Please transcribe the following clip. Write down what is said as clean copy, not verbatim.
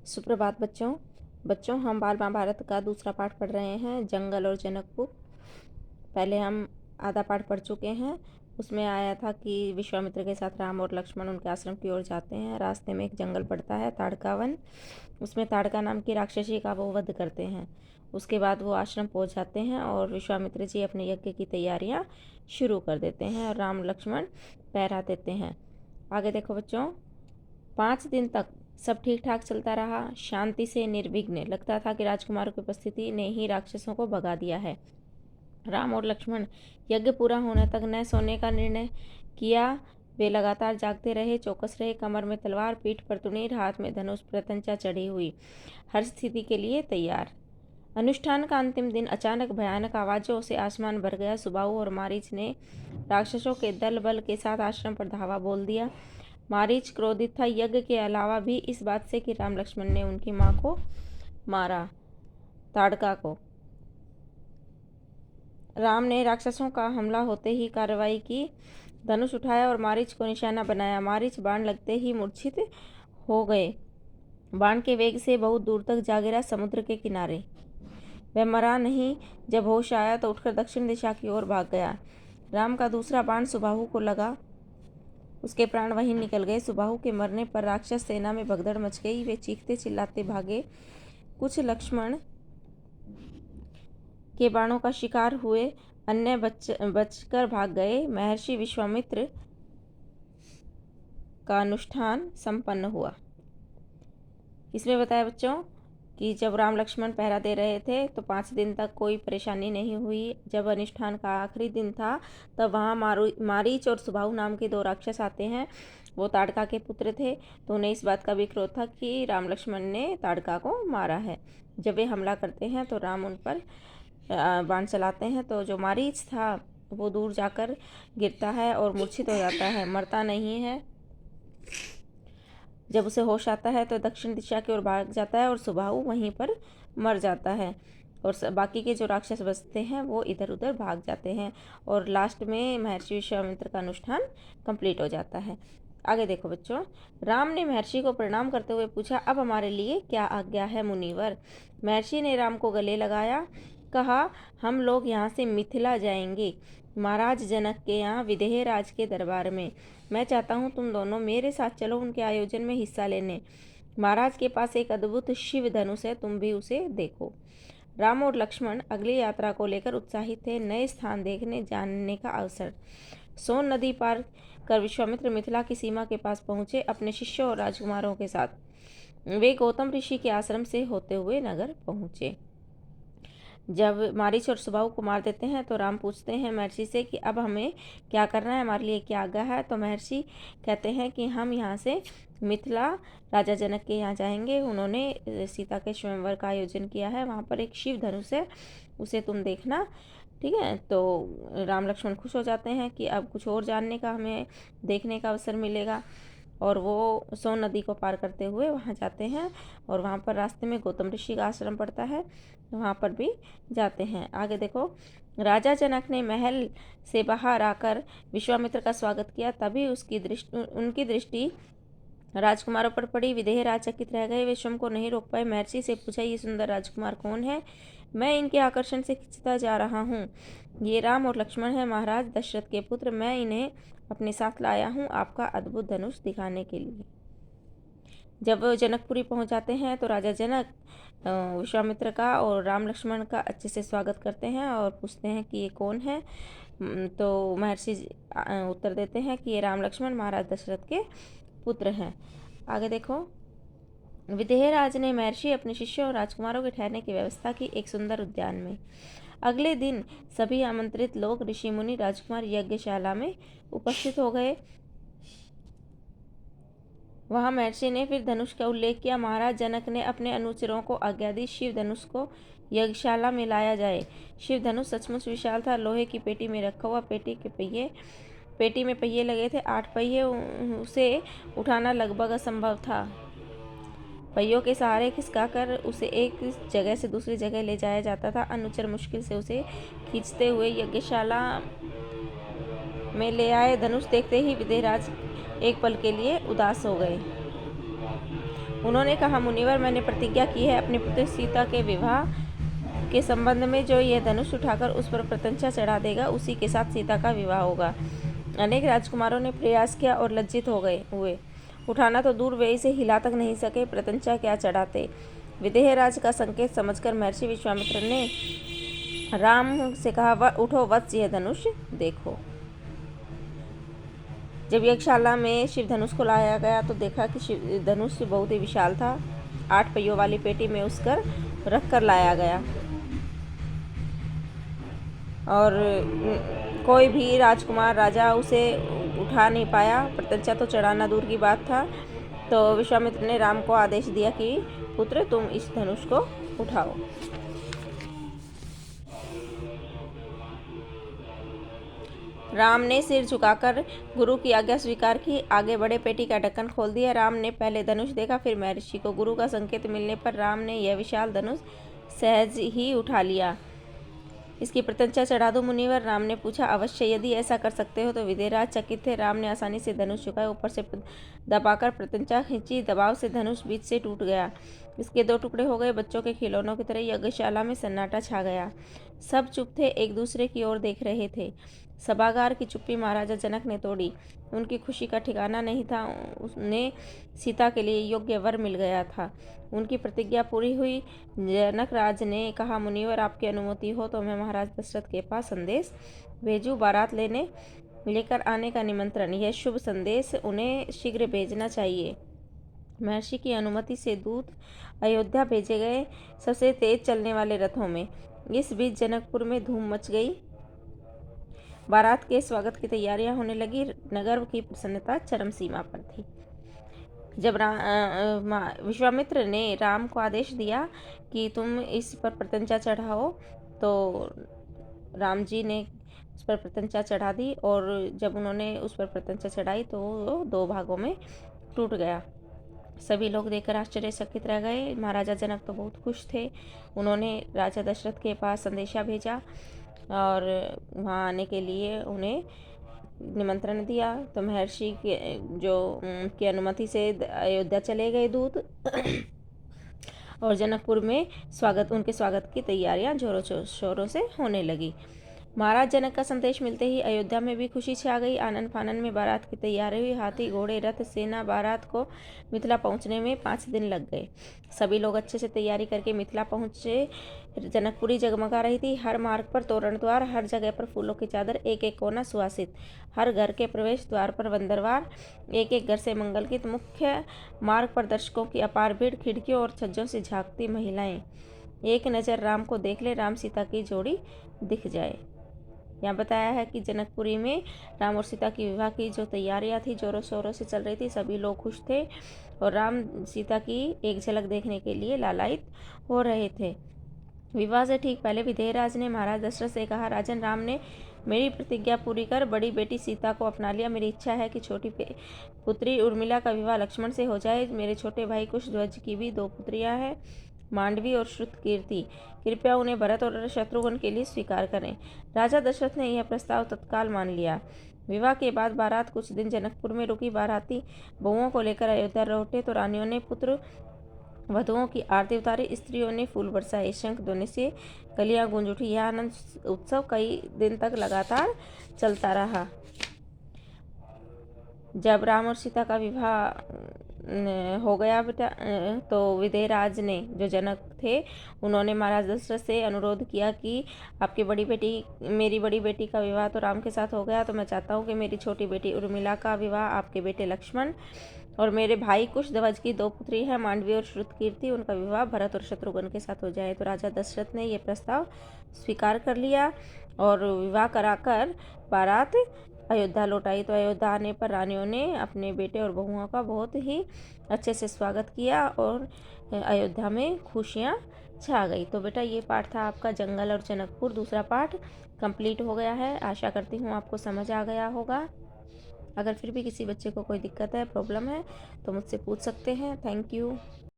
सुप्रभात बच्चों। हम बाल महाभारत का दूसरा पाठ पढ़ रहे हैं, जंगल और जनकपुर। पहले हम आधा पाठ पढ़ चुके हैं। उसमें आया था कि विश्वामित्र के साथ राम और लक्ष्मण उनके आश्रम की ओर जाते हैं। रास्ते में एक जंगल पड़ता है, ताड़का वन। उसमें ताड़का नाम की राक्षसी का वो वध करते हैं। उसके बाद वो आश्रम पहुंच जाते हैं और विश्वामित्र जी अपने यज्ञ की तैयारियां शुरू कर देते हैं और राम लक्ष्मण पहरा देते हैं। आगे देखो बच्चों। 5 दिन तक सब ठीक ठाक चलता रहा, शांति से निर्विघ्न। लगता था कि राजकुमारों की उपस्थिति ने ही राक्षसों को भगा दिया है। राम और लक्ष्मण यज्ञ पूरा होने तक न सोने का निर्णय किया। वे लगातार जागते रहे, चौकस रहे, कमर में तलवार, पीठ पर तुनीर, हाथ में धनुष, प्रत्यंचा चढ़ी हुई, हर स्थिति के लिए तैयार। अनुष्ठान का अंतिम दिन अचानक भयानक आवाजों से आसमान भर गया। सुबाहु और मारीच ने राक्षसों के दल बल के साथ आश्रम पर धावा बोल दिया। मारीच क्रोधित था, यज्ञ के अलावा भी इस बात से कि राम लक्ष्मण ने उनकी मां को मारा, ताड़का को। राम ने राक्षसों का हमला होते ही कार्रवाई की, धनुष उठाया और मारीच को निशाना बनाया। मारीच बाण लगते ही मूर्छित हो गए। बाण के वेग से बहुत दूर तक जा गिरा, समुद्र के किनारे। वह मरा नहीं। जब होश आया तो उठकर दक्षिण दिशा की ओर भाग गया। राम का दूसरा बाण सुबाहु को लगा, उसके प्राण वहीं निकल गए। सुबाहु के मरने पर राक्षस सेना में भगदड़ मच गई। वे चीखते चिल्लाते भागे। कुछ लक्ष्मण के बाणों का शिकार हुए, अन्य बचकर भाग गए। महर्षि विश्वामित्र का अनुष्ठान संपन्न हुआ। इसमें बताया बच्चों कि जब राम लक्ष्मण पहरा दे रहे थे तो 5 दिन तक कोई परेशानी नहीं हुई। जब अनुष्ठान का आखिरी दिन था तब वहाँ मारीच और सुबाहु नाम के 2 राक्षस आते हैं। वो ताड़का के पुत्र थे, तो उन्हें इस बात का भी क्रोध था कि राम लक्ष्मण ने ताड़का को मारा है। जब वे हमला करते हैं तो राम उन पर बाण चलाते हैं, तो जो मारीच था वो दूर जाकर गिरता है और मूर्छित हो जाता है, मरता नहीं है। जब उसे होश आता है तो दक्षिण दिशा की ओर भाग जाता है और सुबाहु वहीं पर मर जाता है और बाकी के जो राक्षस बचते हैं वो इधर उधर भाग जाते हैं और लास्ट में महर्षि विश्वामित्र का अनुष्ठान कंप्लीट हो जाता है। आगे देखो बच्चों। राम ने महर्षि को प्रणाम करते हुए पूछा, अब हमारे लिए क्या आज्ञा है मुनिवर। महर्षि ने राम को गले लगाया, कहा, हम लोग यहाँ से मिथिला जाएंगे, महाराज जनक के यहाँ विदेह राज के दरबार में। मैं चाहता हूँ तुम दोनों मेरे साथ चलो उनके आयोजन में हिस्सा लेने। महाराज के पास एक अद्भुत शिव धनुष है, तुम भी उसे देखो। राम और लक्ष्मण अगली यात्रा को लेकर उत्साहित थे। नए स्थान देखने जानने का अवसर। सोन नदी पार कर विश्वामित्र मिथिला की सीमा के पास पहुंचे अपने शिष्यों और राजकुमारों के साथ। वे गौतम ऋषि के आश्रम से होते हुए नगर पहुंचे। जब मारीच और सुबाहु को मार देते हैं तो राम पूछते हैं महर्षि से कि अब हमें क्या करना है, हमारे लिए क्या आज्ञा है। तो महर्षि कहते हैं कि हम यहाँ से मिथिला राजा जनक के यहाँ जाएंगे। उन्होंने सीता के स्वयंवर का आयोजन किया है, वहाँ पर एक शिव धनुष है, उसे तुम देखना, ठीक है। तो राम लक्ष्मण खुश हो जाते हैं कि अब कुछ और जानने का, हमें देखने का अवसर मिलेगा। और वो सोन नदी को पार करते हुए वहाँ जाते हैं और वहाँ पर रास्ते में गौतम ऋषि का आश्रम पड़ता है, वहाँ पर भी जाते हैं। आगे देखो। राजा जनक ने महल से बाहर आकर विश्वामित्र का स्वागत किया। तभी उनकी दृष्टि राजकुमारों पर पड़ी। विदेह राज चकित रह गए, वे स्वयं को नहीं रोक पाए। महर्षि से पूछा, ये सुंदर राजकुमार कौन है? मैं इनके आकर्षण से खिंचता जा रहा हूँ। ये राम और लक्ष्मण है, महाराज दशरथ के पुत्र। मैं इन्हें अपने साथ लाया हूँ आपका अद्भुत धनुष दिखाने के लिए। जब जनकपुरी पहुंच जाते हैं तो राजा जनक विश्वामित्र का और राम लक्ष्मण का अच्छे से स्वागत करते हैं और पूछते हैं कि ये कौन है। तो महर्षि उत्तर देते हैं कि ये राम लक्ष्मण महाराज दशरथ के पुत्र हैं। आगे देखो। विदेहराज ने महर्षि अपने शिष्यों और राजकुमारों के ठहरने की व्यवस्था की एक सुंदर उद्यान में। अगले दिन सभी आमंत्रित लोग, ऋषि मुनि, राजकुमार यज्ञशाला में उपस्थित हो गए। वहां महर्षि ने फिर धनुष का उल्लेख किया। महाराज जनक ने अपने अनुचरों को आज्ञा दी, शिव धनुष को यज्ञशाला में लाया जाए। शिव धनुष सचमुच विशाल था, लोहे की पेटी में रखा हुआ। पेटी में पहिए लगे थे, 8 पहिए, उसे उठाना लगभग असंभव था। पहियों के सहारे खिसकाकर उसे एक जगह से दूसरी जगह ले जाया जाता था। अनुचर मुश्किल से उसे खींचते हुए यज्ञशाला में ले आए। धनुष देखते ही विदेहराज एक पल के लिए उदास हो गए। उन्होंने कहा, मुनिवर, मैंने प्रतिज्ञा की है अपने पुत्र सीता के विवाह के संबंध में, जो यह धनुष उठाकर उस पर प्रत्यंचा चढ़ा देगा, उसी के साथ सीता का विवाह होगा। अनेक राजकुमारों ने प्रयास किया और लज्जित हो गए हुए। उठाना तो दूर, वे इसे हिला तक नहीं सके, प्रत्यंचा क्या चढ़ाते। विदेहराज का संकेत समझकर महर्षि विश्वामित्र ने राम से कहा, उठो वत्स, यह धनुष देखो। जब यज्ञशाला में शिव धनुष को लाया गया तो देखा कि शिव धनुष बहुत ही विशाल था। 8 पहियों वाली पेटी में उसकर रख कर लाया गया और कोई भी राजकुमार राजा उसे उठा नहीं पाया। प्रत्यंचा तो चढ़ाना दूर की बात था। तो विश्वामित्र ने राम को आदेश दिया कि पुत्र, तुम इस धनुष को उठाओ। राम ने सिर झुकाकर गुरु की आज्ञा स्वीकार की, आगे बढ़े, पेटी का ढक्कन खोल दिया। राम ने पहले धनुष देखा, फिर महर्षि को। गुरु का संकेत मिलने पर राम ने यह विशाल धनुष सहज ही उठा लिया। इसकी प्रत्यंचा चढ़ा दो मुनिवर, राम ने पूछा। अवश्य, यदि ऐसा कर सकते हो तो। विदेहराज चकित थे। राम ने आसानी से धनुष झुकाया, ऊपर से दबाकर प्रत्यंचा खींची। दबाव से धनुष बीच से टूट गया। इसके 2 टुकड़े हो गए। बच्चों के खिलौनों की तरह यज्ञशाला में सन्नाटा छा गया। सब चुप थे, एक दूसरे की ओर देख रहे थे। सभागार की चुप्पी महाराजा जनक ने तोड़ी। उनकी खुशी का ठिकाना नहीं था। उन्हें सीता के लिए योग्य वर मिल गया था। उनकी प्रतिज्ञा पूरी हुई। जनक राज ने कहा, मुनिवर, आपकी अनुमति हो तो मैं महाराज दशरथ के पास संदेश भेजूं। बारात लेकर आने का निमंत्रण, यह शुभ संदेश उन्हें शीघ्र भेजना चाहिए। महर्षि की अनुमति से दूत अयोध्या भेजे गए, सबसे तेज चलने वाले रथों में। इस बीच जनकपुर में धूम मच गई। बारात के स्वागत की तैयारियां होने लगी। नगर की प्रसन्नता चरम सीमा पर थी। जब विश्वामित्र ने राम को आदेश दिया कि तुम इस पर प्रत्यंचा चढ़ाओ, तो राम जी ने उस पर प्रत्यंचा चढ़ा दी और जब उन्होंने उस पर प्रत्यंचा चढ़ाई तो वो 2 भागों में टूट गया। सभी लोग देखकर आश्चर्यचकित रह गए। महाराजा जनक तो बहुत खुश थे। उन्होंने राजा दशरथ के पास संदेशा भेजा और वहाँ आने के लिए उन्हें निमंत्रण दिया। तो महर्षि की अनुमति से अयोध्या चले गए दूत और जनकपुर में उनके स्वागत की तैयारियां जोरों शोरों से होने लगी। महाराज जनक का संदेश मिलते ही अयोध्या में भी खुशी छा गई। आनन फानन में बारात की तैयारी हुई। हाथी, घोड़े, रथ, सेना बारात को मिथिला पहुंचने में 5 दिन लग गए। सभी लोग अच्छे से तैयारी करके मिथिला पहुंचे। जनकपुरी जगमगा रही थी। हर मार्ग पर तोरण द्वार, हर जगह पर फूलों की चादर, एक एक कोना सुवासित। हर घर के प्रवेश द्वार पर बंदरवार, एक एक घर से मंगल गीत। मुख्य मार्ग पर दर्शकों की अपार भीड़, खिड़कियों और छज्जों से झांकती महिलाएं। एक नज़र राम को देख ले, राम सीता की जोड़ी दिख जाए। यहाँ बताया है कि जनकपुरी में राम और सीता की विवाह की जो तैयारियां थी जोरों शोरों से चल रही थी। सभी लोग खुश थे और राम सीता की एक झलक देखने के लिए लालायित हो रहे थे। विवाह से ठीक पहले विदेहराज ने महाराज दशरथ से कहा, राजन, राम ने मेरी प्रतिज्ञा पूरी कर बड़ी बेटी सीता को अपना लिया। मेरी इच्छा है कि छोटी पुत्री उर्मिला का विवाह लक्ष्मण से हो जाए। मेरे छोटे भाई कुशध्वज की भी 2 पुत्रियां हैं, मांडवी और श्रुतकीर्ति। कृपया उन्हें भरत और शत्रुघ्न के लिए स्वीकार करें। राजा दशरथ ने यह प्रस्ताव तत्काल मान लिया। विवाह के बाद बारात कुछ दिन जनकपुर में रुकी। बाराती बहुओं को लेकर अयोध्या लौटे तो रानियों ने पुत्र वधुओं की आरती उतारी। स्त्रियों ने फूल बरसाए, शंख ध्वनि से कलियां गूंज उठी। यह आनंद उत्सव कई दिन तक लगातार चलता रहा। जब राम और सीता का विवाह हो गया बेटा, तो विदेहराज ने, जो जनक थे, उन्होंने महाराज दशरथ से अनुरोध किया कि मेरी बड़ी बेटी का विवाह तो राम के साथ हो गया, तो मैं चाहता हूँ कि मेरी छोटी बेटी उर्मिला का विवाह आपके बेटे लक्ष्मण और मेरे भाई कुशध्वज की 2 पुत्री हैं, मांडवी और श्रुतकीर्ति, उनका विवाह भरत और शत्रुघ्न के साथ हो जाए। तो राजा दशरथ ने यह प्रस्ताव स्वीकार कर लिया और विवाह कराकर बारात अयोध्या लौट आई। तो अयोध्या आने पर रानियों ने अपने बेटे और बहुओं का बहुत ही अच्छे से स्वागत किया और अयोध्या में खुशियाँ छा गई। तो बेटा, ये पाठ था आपका जंगल और जनकपुर। दूसरा पाठ कंप्लीट हो गया है। आशा करती हूँ आपको समझ आ गया होगा। अगर फिर भी किसी बच्चे को कोई दिक्कत है, प्रॉब्लम है, तो मुझसे पूछ सकते हैं। Thank you.